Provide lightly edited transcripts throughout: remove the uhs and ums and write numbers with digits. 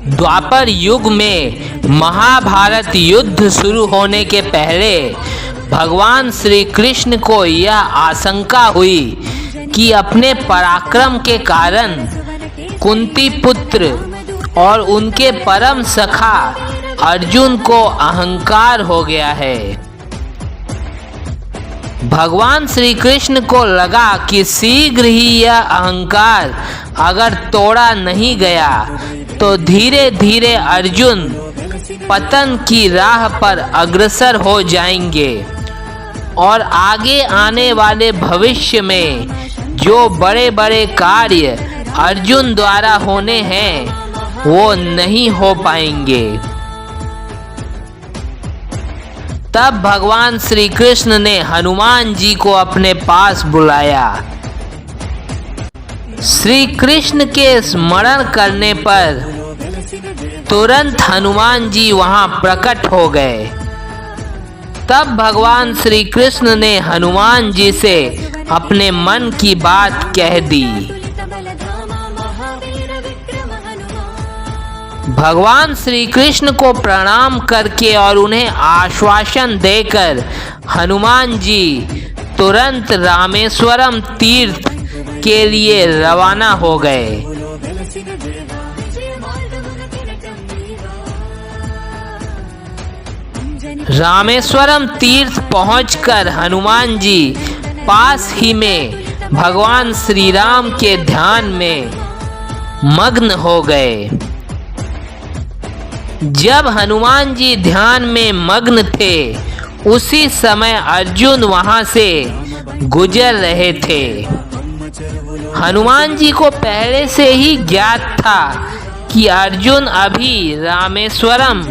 द्वापर युग में महाभारत युद्ध शुरू होने के पहले भगवान श्री कृष्ण को यह आशंका हुई कि अपने पराक्रम के कारण कुंती पुत्र और उनके परम सखा अर्जुन को अहंकार हो गया है। भगवान श्री कृष्ण को लगा कि शीघ्र ही यह अहंकार अगर तोड़ा नहीं गया तो धीरे धीरे अर्जुन पतन की राह पर अग्रसर हो जाएंगे और आगे आने वाले भविष्य में जो बड़े बड़े कार्य अर्जुन द्वारा होने हैं वो नहीं हो पाएंगे। तब भगवान श्री कृष्ण ने हनुमान जी को अपने पास बुलाया। श्री कृष्ण के स्मरण करने पर तुरंत हनुमान जी वहां प्रकट हो गए। तब भगवान श्री कृष्ण ने हनुमान जी से अपने मन की बात कह दी। भगवान श्री कृष्ण को प्रणाम करके और उन्हें आश्वासन देकर हनुमान जी तुरंत रामेश्वरम तीर्थ के लिए रवाना हो गए। रामेश्वरम तीर्थ पहुंचकर हनुमान जी पास ही में भगवान श्री राम के ध्यान में मग्न हो गए। जब हनुमान जी ध्यान में मग्न थे उसी समय अर्जुन वहां से गुजर रहे थे। हनुमान जी को पहले से ही ज्ञात था कि अर्जुन अभी रामेश्वरम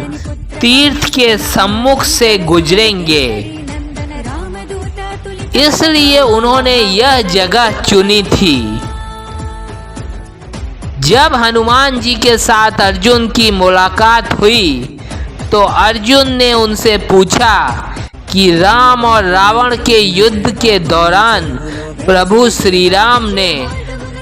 तीर्थ के सम्मुख से गुजरेंगे, इसलिए उन्होंने यह जगह चुनी थी। जब हनुमान जी के साथ अर्जुन की मुलाकात हुई तो अर्जुन ने उनसे पूछा कि राम और रावण के युद्ध के दौरान प्रभु श्री राम ने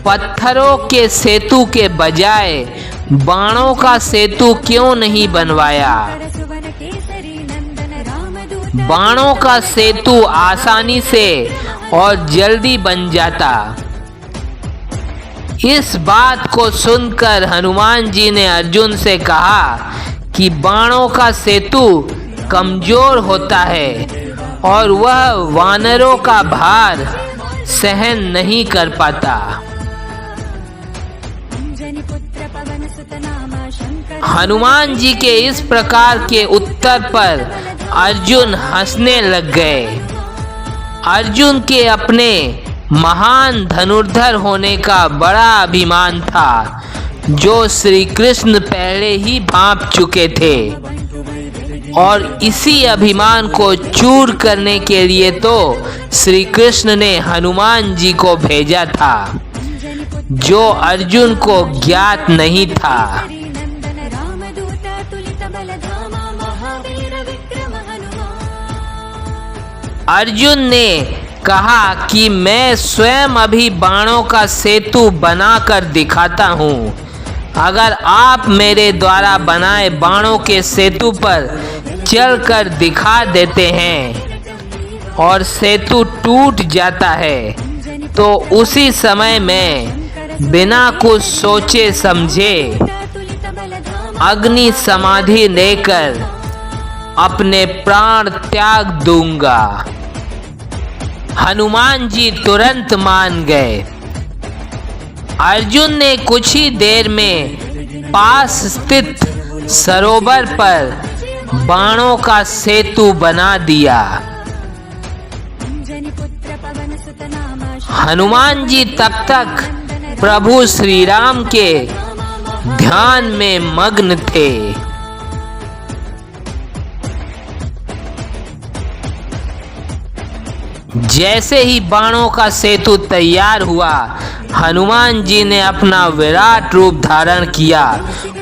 पत्थरों के सेतु के बजाय बाणों का सेतु क्यों नहीं बनवाया। बाणों का सेतु आसानी से और जल्दी बन जाता। इस बात को सुनकर हनुमान जी ने अर्जुन से कहा कि बाणों का सेतु कमजोर होता है और वह वानरों का भार सहन नहीं कर पाता। हनुमान जी के इस प्रकार के उत्तर पर अर्जुन हंसने लग गए। अर्जुन के अपने महान धनुर्धर होने का बड़ा अभिमान था जो श्री कृष्ण पहले ही भांप चुके थे और इसी अभिमान को चूर करने के लिए तो श्री कृष्ण ने हनुमान जी को भेजा था जो अर्जुन को ज्ञात नहीं था। अर्जुन ने कहा कि मैं स्वयं अभी बाणों का सेतु बनाकर दिखाता हूँ। अगर आप मेरे द्वारा बनाए बाणों के सेतु पर चलकर दिखा देते हैं और सेतु टूट जाता है तो उसी समय मैं बिना कुछ सोचे समझे अग्नि समाधि लेकर अपने प्राण त्याग दूंगा। हनुमान जी तुरंत मान गए। अर्जुन ने कुछ ही देर में पास स्थित सरोवर पर बाणों का सेतु बना दिया। हनुमान जी तब तक प्रभु श्री राम के ध्यान में मग्न थे। जैसे ही बाणों का सेतु तैयार हुआ हनुमान जी ने अपना विराट रूप धारण किया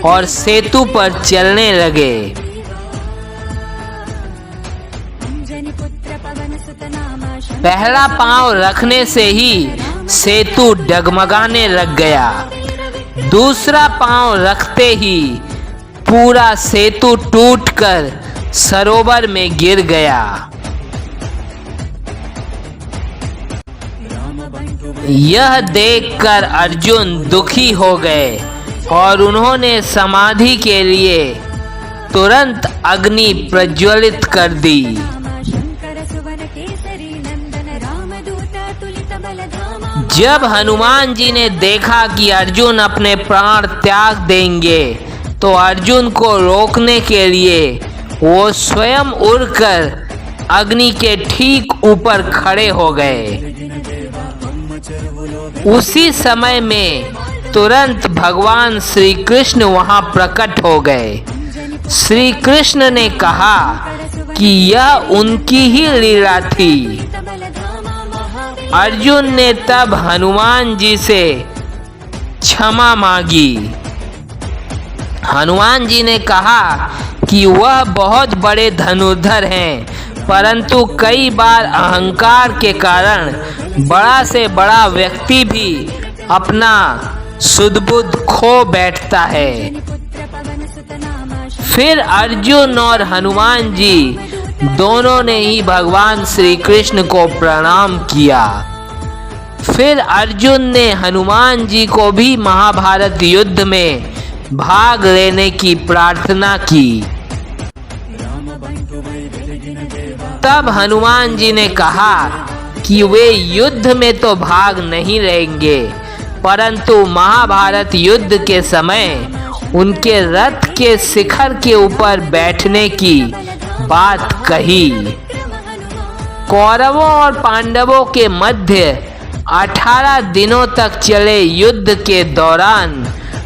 और सेतु पर चलने लगे। पहला पांव रखने से ही सेतु डगमगाने लग गया। दूसरा पांव रखते ही पूरा सेतु टूटकर सरोवर में गिर गया। यह देखकर अर्जुन दुखी हो गए और उन्होंने समाधि के लिए तुरंत अग्नि प्रज्वलित कर दी। जब हनुमान जी ने देखा कि अर्जुन अपने प्राण त्याग देंगे तो अर्जुन को रोकने के लिए वो स्वयं उड़कर अग्नि के ठीक ऊपर खड़े हो गए। उसी समय में तुरंत भगवान श्री कृष्ण वहां प्रकट हो गए। श्री कृष्ण ने कहा कि यह उनकी ही लीला थी। अर्जुन ने तब हनुमान जी से क्षमा मांगी। हनुमान जी ने कहा कि वह बहुत बड़े धनुर्धर हैं, परंतु कई बार अहंकार के कारण बड़ा से बड़ा व्यक्ति भी अपना सुध-बुध खो बैठता है। फिर अर्जुन और हनुमान जी दोनों ने ही भगवान श्री कृष्ण को प्रणाम किया। फिर अर्जुन ने हनुमान जी को भी महाभारत युद्ध में भाग लेने की प्रार्थना की। तब हनुमान जी ने कहा कि वे युद्ध में तो भाग नहीं लेंगे, परंतु महाभारत युद्ध के समय उनके रथ के शिखर के ऊपर बैठने की बात कही। कौरवों और पांडवों के मध्य 18 दिनों तक चले युद्ध के दौरान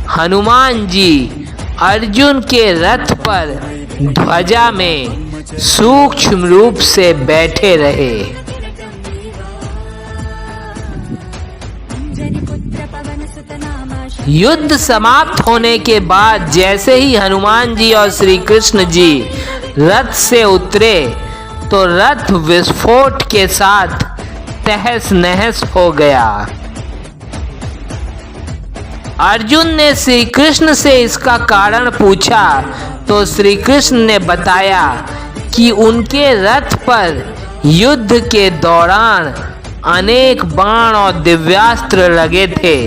हनुमान जी अर्जुन के रथ पर ध्वजा में सूक्ष्म रूप से बैठे रहे। युद्ध समाप्त होने के बाद जैसे ही हनुमान जी और श्री कृष्ण जी रथ से उतरे तो रथ विस्फोट के साथ तहस नहस हो गया। अर्जुन ने श्री कृष्ण से इसका कारण पूछा तो श्री कृष्ण ने बताया कि उनके रथ पर युद्ध के दौरान अनेक बाण और दिव्यास्त्र लगे थे।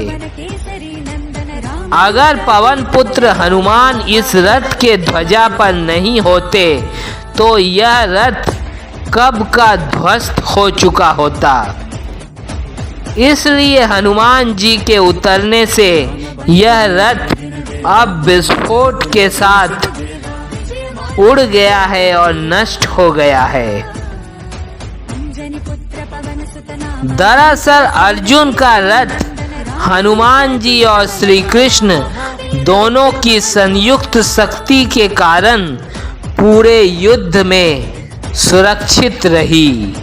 अगर पवन पुत्र हनुमान इस रथ के ध्वजा पर नहीं होते तो यह रथ कब का ध्वस्त हो चुका होता। इसलिए हनुमान जी के उतरने से यह रथ अब विस्फोट के साथ उड़ गया है और नष्ट हो गया है। दरअसल अर्जुन का रथ हनुमान जी और श्री कृष्ण दोनों की संयुक्त शक्ति के कारण पूरे युद्ध में सुरक्षित रही।